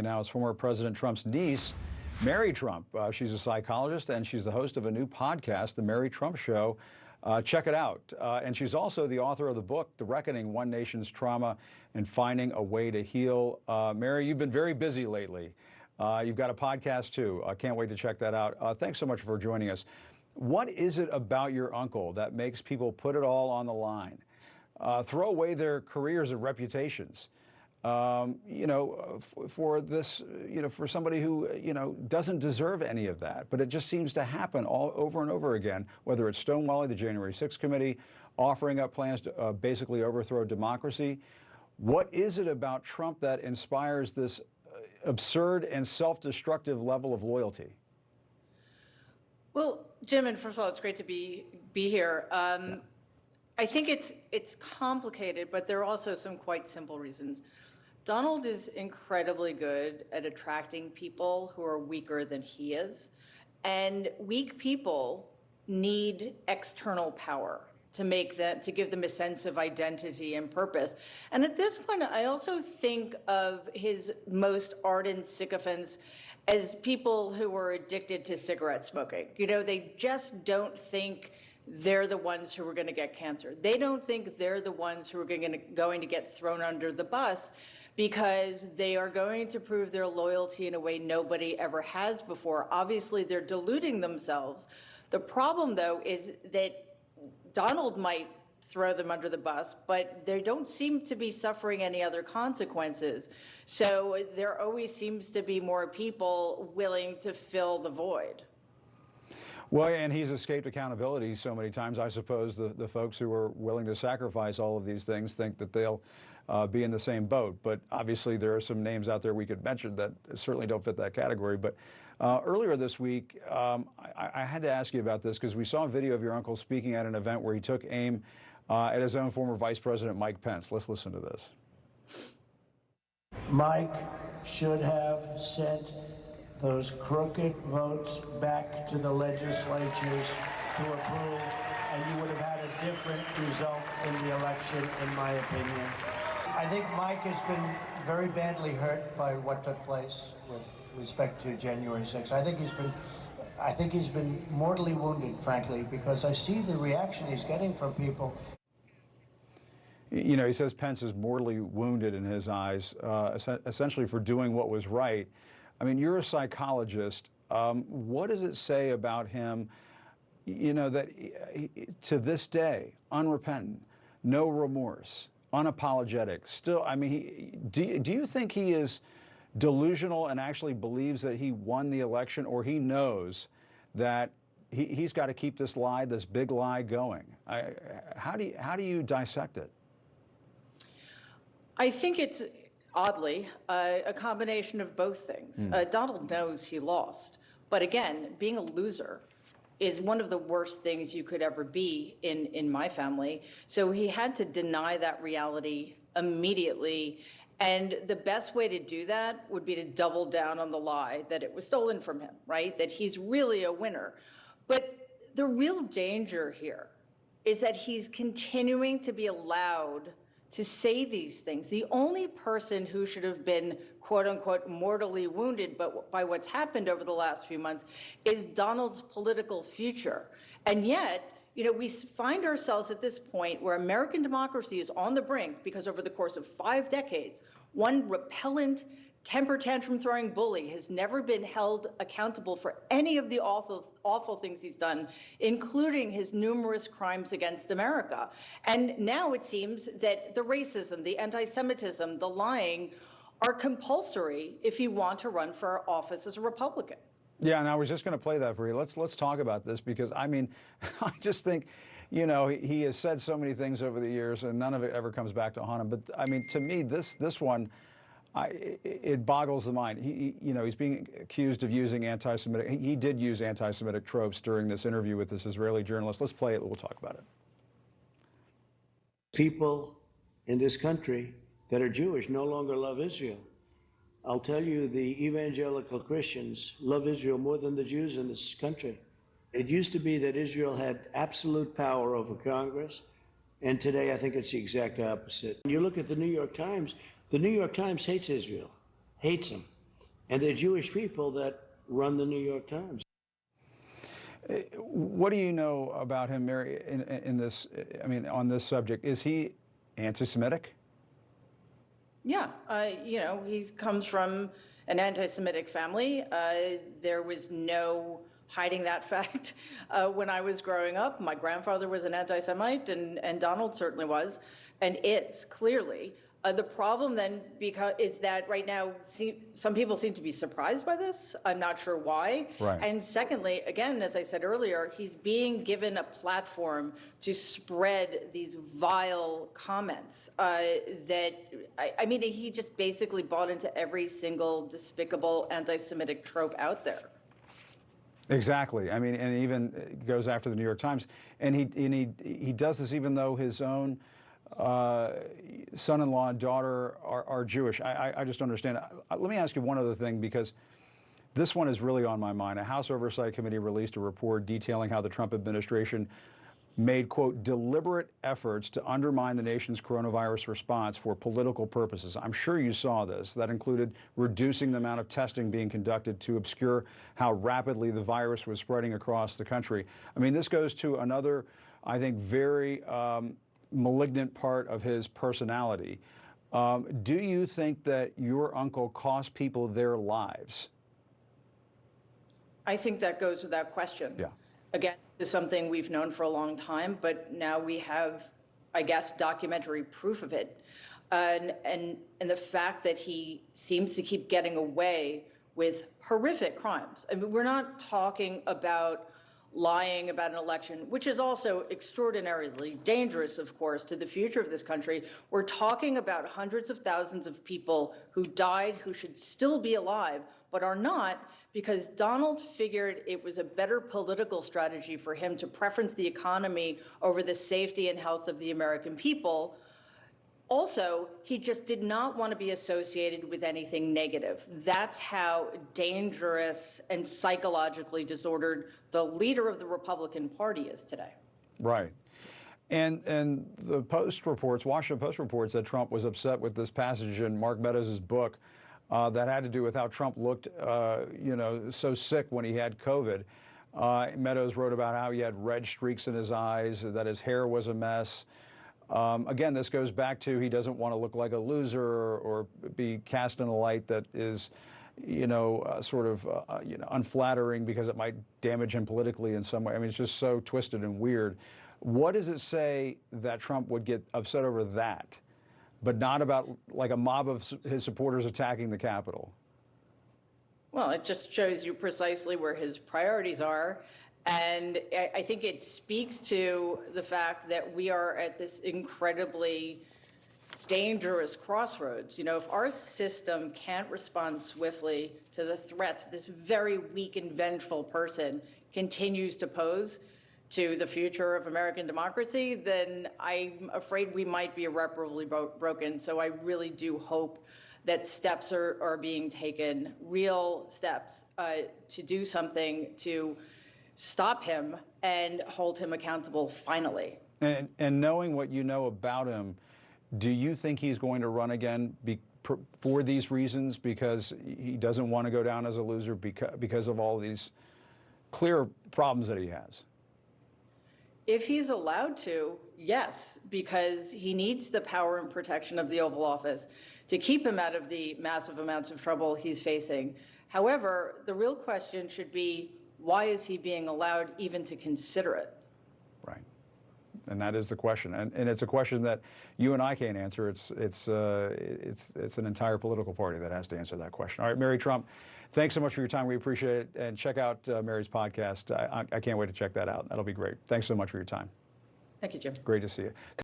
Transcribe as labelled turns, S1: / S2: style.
S1: Now it's former President Trump's niece, Mary Trump. She's a psychologist and she's the host of a new podcast, The Mary Trump Show. Check it out. And she's also the author of the book, The Reckoning, One Nation's Trauma and Finding a Way to Heal. Mary, you've been very busy lately. You've got a podcast too. I can't wait to check that out. Thanks so much for joining us. What is it about your uncle that makes people put it all on the line, throw away their careers and reputations, for this, for somebody who, doesn't deserve any of that? But it just seems to happen all over and over again, whether it's stonewalling the January 6th committee, offering up plans to basically overthrow democracy. What is it about Trump that inspires this absurd and self-destructive level of loyalty?
S2: Well, Jim, and first of all, it's great to be here. I think it's complicated, but there are also some quite simple reasons. Donald is incredibly good at attracting people who are weaker than he is, and weak people need external power to give them a sense of identity and purpose. And at this point, I also think of his most ardent sycophants as people who are addicted to cigarette smoking. They just don't think they're the ones who are going to get cancer. They don't think they're the ones who are going to get thrown under the bus, because they are going to prove their loyalty in a way nobody ever has before. Obviously, they're deluding themselves. The problem, though, is that Donald might throw them under the bus, but they don't seem to be suffering any other consequences. So there always seems to be more people willing to fill the void.
S1: Well, and he's escaped accountability so many times. I suppose the folks who are willing to sacrifice all of these things think that they'll be in the same boat. But obviously there are some names out there we could mention that certainly don't fit that category. But earlier this week, I had to ask you about this because we saw a video of your uncle speaking at an event where he took aim at his own former Vice President Mike Pence. Let's listen to this.
S3: Mike should have sent those crooked votes back to the legislatures to approve, and you would have had a different result in the election, in my opinion. I think Mike has been very badly hurt by what took place with respect to January 6th. I think he's been mortally wounded, frankly, because I see the reaction he's getting from people.
S1: He says Pence is mortally wounded in his eyes, essentially for doing what was right. I mean, you're a psychologist. What does it say about him, that to this day, unrepentant, no remorse, unapologetic, still, I mean, do you think he is delusional and actually believes that he won the election, or he knows that he's got to keep this lie, this big lie going? How do you dissect it?
S2: I think it's, oddly, a combination of both things. Donald knows he lost. But again, being a loser is one of the worst things you could ever be in my family. So he had to deny that reality immediately. And the best way to do that would be to double down on the lie that it was stolen from him, right? That he's really a winner. But the real danger here is that he's continuing to be allowed to say these things. The only person who should have been, quote unquote, mortally wounded by what's happened over the last few months is Donald's political future. And yet, we find ourselves at this point where American democracy is on the brink because over the course of 5 decades, one repellent, temper tantrum throwing bully has never been held accountable for any of the awful things he's done, including his numerous crimes against America. And now it seems that the racism, the anti-Semitism, the lying are compulsory if you want to run for office as a Republican.
S1: Yeah, and I was just going to play that for you. Let's talk about this because, I mean, I just think, he has said so many things over the years and none of it ever comes back to haunt him. But, I mean, to me, this one, it boggles the mind. He's being accused of using anti-Semitic. He did use anti-Semitic tropes during this interview with this Israeli journalist. Let's play it. We'll talk about it.
S3: People in this country that are Jewish no longer love Israel. I'll tell you, the evangelical Christians love Israel more than the Jews in this country. It used to be that Israel had absolute power over Congress, and today I think it's the exact opposite. When you look at the New York Times hates Israel, hates them.
S4: And they're Jewish people that run the New York Times.
S1: What do you know about him, Mary, in this, I mean, on this subject? Is he anti-Semitic?
S2: Yeah, he comes from an anti-Semitic family. There was no hiding that fact when I was growing up. My grandfather was an anti-Semite, and Donald certainly was, and is clearly. The problem then is that right now some people seem to be surprised by this. I'm not sure why.
S1: Right.
S2: And secondly, again, as I said earlier, he's being given a platform to spread these vile comments that, I mean, he just basically bought into every single despicable anti-Semitic trope out there.
S1: Exactly. I mean, and even goes after the New York Times. And he does this even though his own son-in-law and daughter are Jewish. I just don't understand. Let me ask you one other thing, because this one is really on my mind. A House Oversight Committee released a report detailing how the Trump administration made, quote, deliberate efforts to undermine the nation's coronavirus response for political purposes. I'm sure you saw this. That included reducing the amount of testing being conducted to obscure how rapidly the virus was spreading across the country. I mean, this goes to another, I think, very malignant part of his personality. Do you think that your uncle cost people their lives?
S2: I think that goes without question.
S1: Yeah.
S2: Again, this is something we've known for a long time, but now we have, I guess, documentary proof of it. And the fact that he seems to keep getting away with horrific crimes. I mean, we're not talking about lying about an election, which is also extraordinarily dangerous, of course, to the future of this country. We're talking about hundreds of thousands of people who died, who should still be alive, but are not, because Donald figured it was a better political strategy for him to preference the economy over the safety and health of the American people. Also, he just did not want to be associated with anything negative. That's how dangerous and psychologically disordered the leader of the Republican Party is today.
S1: Right. And the Post reports, Washington Post reports, that Trump was upset with this passage in Mark Meadows' book that had to do with how Trump looked, so sick when he had COVID. Meadows wrote about how he had red streaks in his eyes, that his hair was a mess. Again, this goes back to he doesn't want to look like a loser or be cast in a light that is, unflattering because it might damage him politically in some way. I mean, it's just so twisted and weird. What does it say that Trump would get upset over that, but not about like a mob of his supporters attacking the Capitol?
S2: Well, it just shows you precisely where his priorities are. And I think it speaks to the fact that we are at this incredibly dangerous crossroads. If our system can't respond swiftly to the threats this very weak and vengeful person continues to pose to the future of American democracy, then I'm afraid we might be irreparably broken. So I really do hope that steps are being taken, real steps, to do something to stop him and hold him accountable finally.
S1: And knowing what you know about him, do you think he's going to run again for these reasons, because he doesn't want to go down as a loser because of all these clear problems that he has?
S2: If he's allowed to, yes, because he needs the power and protection of the Oval Office to keep him out of the massive amounts of trouble he's facing. However, the real question should be, why is he being allowed even to consider it?
S1: Right. And that is the question. And it's a question that you and I can't answer. It's an entire political party that has to answer that question. All right, Mary Trump, thanks so much for your time. We appreciate it. And check out Mary's podcast. I can't wait to check that out. That'll be great. Thanks so much for your time.
S2: Thank you, Jim.
S1: Great to see you.